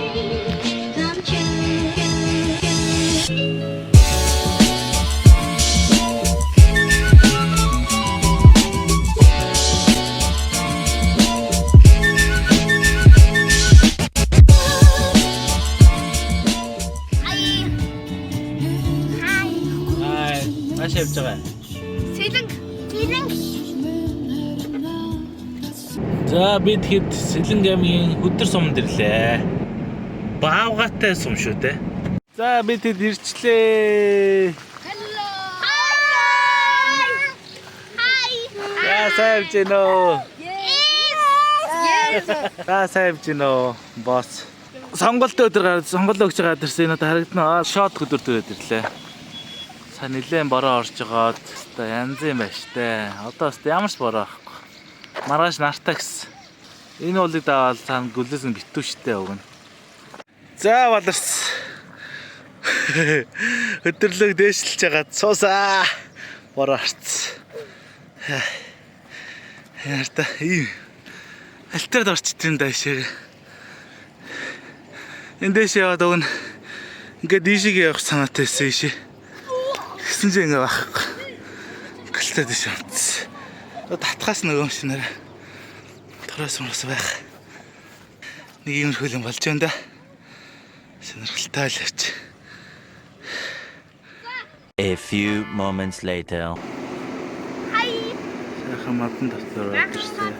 come true. 다시 해보자가. За бид хэд Сэлэнгамийн өдөр суманд ирлээ. Баавгатай сум шүү дээ. За бид хэд ирчлээ. Hello. За сайвж гинөө. Yes. За сайвж гинөө. Босс. Сонголт өдөр гараад сонголт өгч байгаа дэрсэн надад харагдана. Шот өдөр төрөд ирлээ. Сайн нилээн бороо орж байгаад өстой янз юм байна штэ. Одоо өстой ямар ч бороо авахгүй. Маргааш нартаа гэсэн. Энэ уулыг даваад цаана гүлээсэн битүү штэ өгнө. За баларс. Өдөрлөг дээшилж хагаад суусаа. Бороо харц. Ярта ийм альтард орчтын даашаа. Энд дэше яваад өгнө. Ингээд дийшээ явах санаатай байсан ийшээ. Гэсэн чинь ингээ байхгүй. Гэлтэй дэше амтс. Татхаас нөгөө юм шинээр тороос мөрөс байх. Нэг юм хөлөн болж байна да. Сонирхолтой л явж. A few moments later. Сайхан модон дотор ирсэн.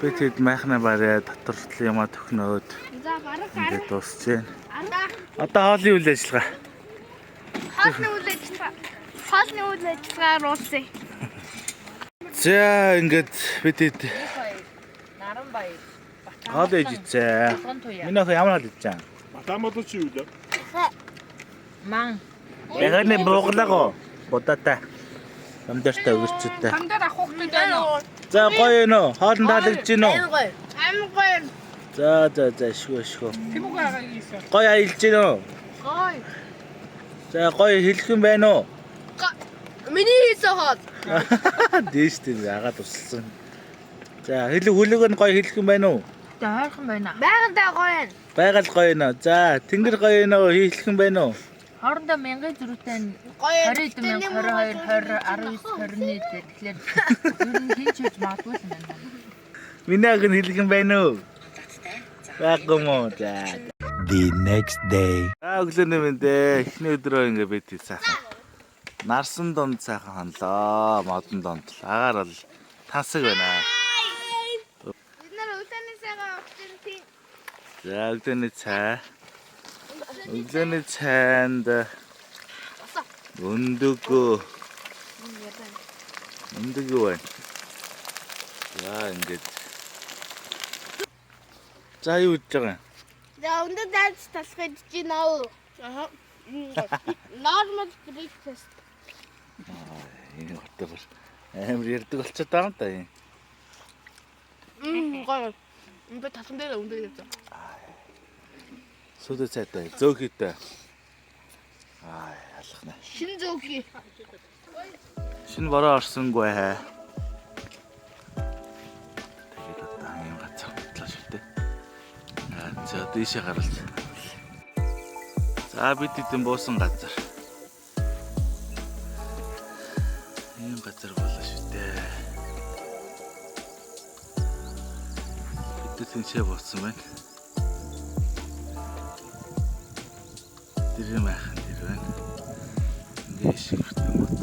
Бид хэд майхна барай дотор юм төхнөөд. За бараг Ингээд дуусчихэ. андаа. Одоо хоолны үйл ажиллагаа. Хоолны үйл ажиллагаа руусъя. За ингээд бид хэд хоол ээж ицээ. Миний охин ямар хоол ицээ? Батамото чи юу лээ? Ман. Яганы буугалаго. Бодотой. Амдэртэй өгөрчтэй. Хамдаа авах хэрэгтэй байна. За гоё нөө. Хоолн таалагдж гинөө. Амин гоё. За шгөө. Тэмүг агаа ийсэн. Гоё аялж гинөө. Гоё. За гоё хэлэх юм байна уу? Миний хийсэн хоол. Дээш тийм агаад тусалсан. За хөлөг нь гоё хэлэх юм байна уу? За хайрхан байна. Байгандаа гоё. Байгаль гоё нөө. За тэнгэр гоё нөө хэлэх юм байна уу? Хоорондоо 1000 зөрүүтэй 20 эдэн 22 20 19 21 тэгэхээр ер нь хинч хийж магадгүй юм байна. Миний охин хэлэх юм байна уу? Баггүй мó. За. The next day. Өглөөний мэндэ эхний өдрөө ингээ бид сайхан. Нарсан донд сайхан ханлаа. Модон донд л. Агаар бол тансаг байна. Бид нар өглөөний цагаан авчихсан тийм. За өглөөний цай. Өглөөний цайнд өндөгөө байна. За ингээд. За юу хийж байгаа юм? За өндөр дайц талхаж гинөө. Аа. Normal breakfast. Энэ хотор амар ярддаг болчиход байгаа юм да юм. Гоё. Өндөр талхан дээр өндөр явж байгаа. Сүдэ цайтай зөөхийтэй. Алхна. Шин зөөхий. Шинэ бороо орсонгүй хаа. Тэгээд одоо юм газар бодлоо шүү дээ. За дээшээ гарал. За бид эдэн буусан газар. Ийм газар болоо шүү дээ. Бид тэнцээ буусан байна. Тэр майхан тэр байна. Ингээд шигэртэй мод.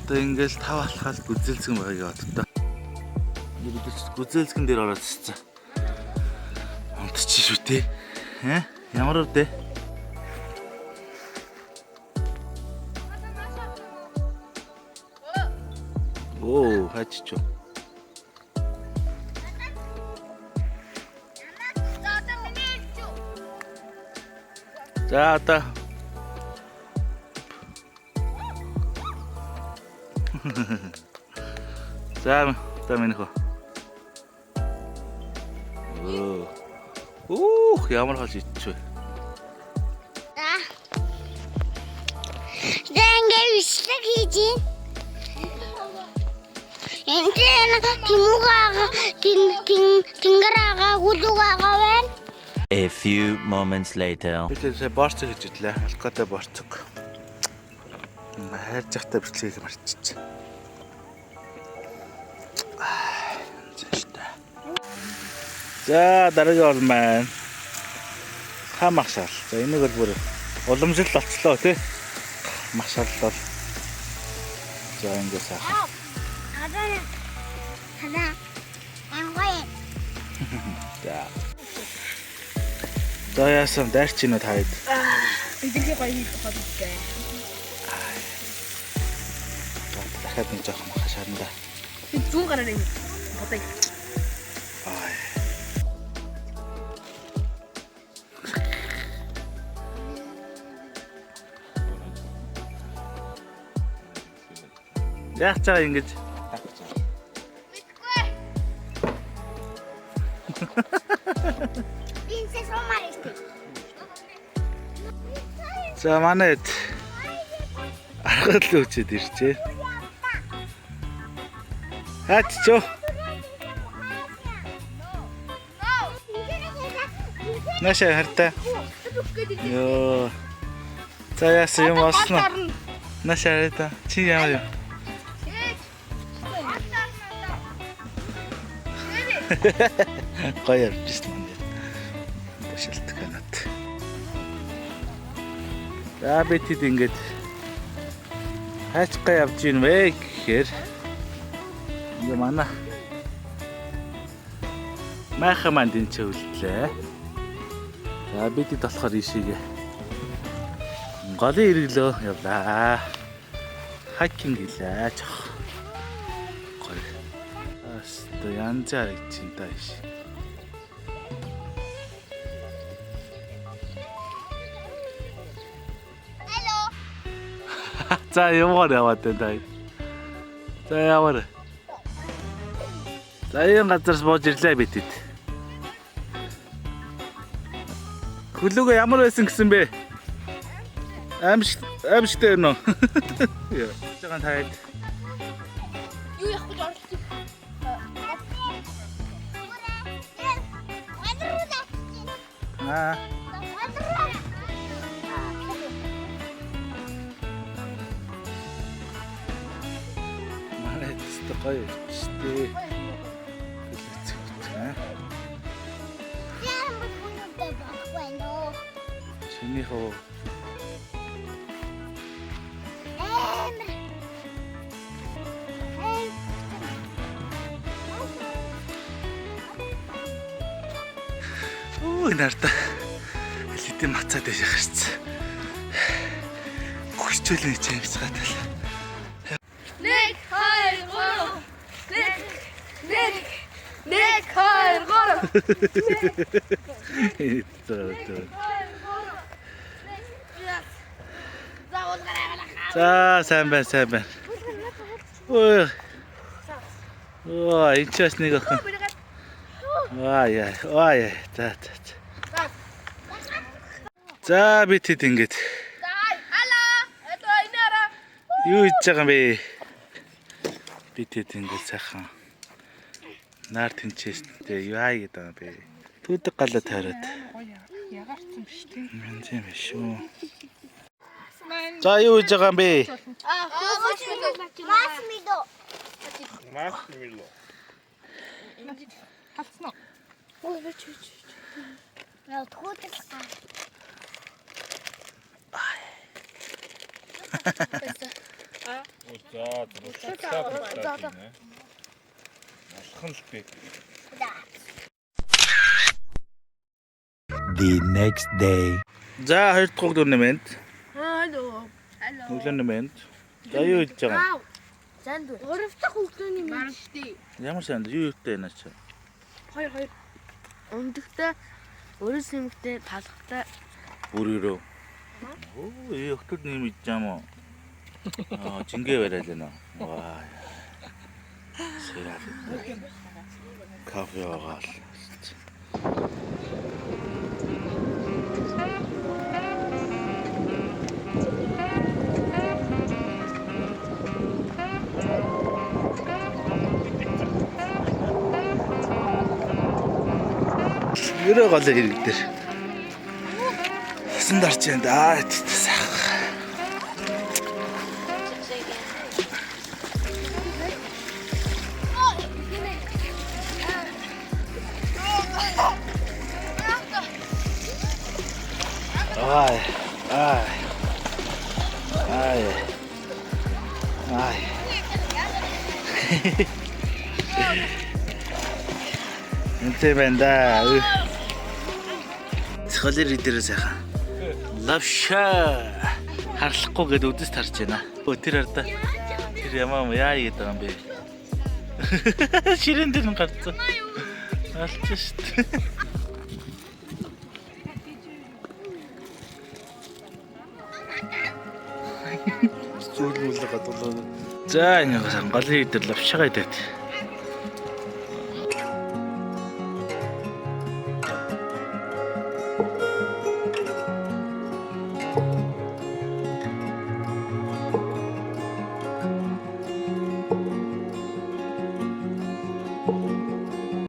Одоо ингээл тав алхаад гүзэлцгэн байгааг боддоо. Гүзэлцгэн дээр ороод цэцэн. Унтчих шүү дээ. Ямар вэ? Оо, хаччоо. За одоо За минь хөө. Ямар хол ичвэ. За ингээд бичлэг хийж юм. Энэчэн тимугаага тингараага гулугаага байна. A few moments later. Билээ борцог гэж идлээ. Алкотой борцог. Хайр захтай бичлэгийг марччих. За дараагийн орн маань хамагшаал. За энийг бол бүр уламжлал болцлоо тий. Машаал бол. За ингэ сайхан. Хана. Ангой. За. За яасан дайрч ийнө таад. Бидний гоё хийх хэрэгтэй. Дахиад нэг жоох махашаанда. Би зүүн гараар юм. Бодог. Яах цаа ингэж. Принцесс Ромаристи. За манайд аргал л үчээд ирчээ. Хаач чөө. Наша хартай. Йоо. За яасан юм олсноо. Наша хартай. Чи яа юу? Гоё явж байна. Башилт канат. За бид хэд ингэж хайцгаа явж гин вэ гэхээр ингээ манай майхан манд энэ ч өвлөлээ. За бид хэд болохоор ишигээ голын ирэглөө явлаа. Хайкинг хийлээ ч. Гоё. Аста янз бүрийн чинтай иш. За яваар яваад байна. За яваар. За энэ газараас бууж ирлээ бид хэд. Хөлөөгөө ямар байсан гэсэн бэ? Аимшигтай байна уу? Яа. Цагаан таад. Юу явах гэж оролцсон? Аа. Гоё штэ. Чиний хоо. Ой нарта. Элитэ мацаад байж гарцсан. Хүчтэй л чимс гадал. За сайн байна. Ой. Ой, энэ ч нэг охин. Ой. За бид хэд ингэж. Юу хийж байгаа юм бэ? Бид хэд ингэж сайхан. Нар тэнчээстэй юу аа гэдэг юм бэ? Түүдэг галаа тайраад. Ягарсан биш тийм. Тийм биш шүү. За юу хийж байгаа юм бэ? Масмидо. Халцсан уу? Ой, чи. Я откуда ска? The next day. За 2 дахь турнамент. Алло. Турнамент. За юу хийж байгаа? Занд. 3 дахь хүүхдүүний Маран штий. Ямар санд юу юутай наач? 2. Өндөгтэй өрөөс нэмэгтэй талхтай Бүрээрөө. Оо, өхтөд нэмэж жаам уу? Аа, жингээ бариад байна. Ваа. Сэрэл. Кофе аагаал. Ерөө голын хэрэг дээр. Сан дарч байна да. Сайх. Ай. Ай. Ай. Ай. Энтэй байна да. Цохолын дээр сайхан. Лавша. Харлахгүй гэдэг үдэс тарж байна. Тэр хараа. Тэр ямаа яа гэдэг юм бэ? Ширэн дээр нь гарцсан. Алч шүү дээ. Зүйлүүлэг гадуулаа. За энэ голын дээр лавшгаа идээд.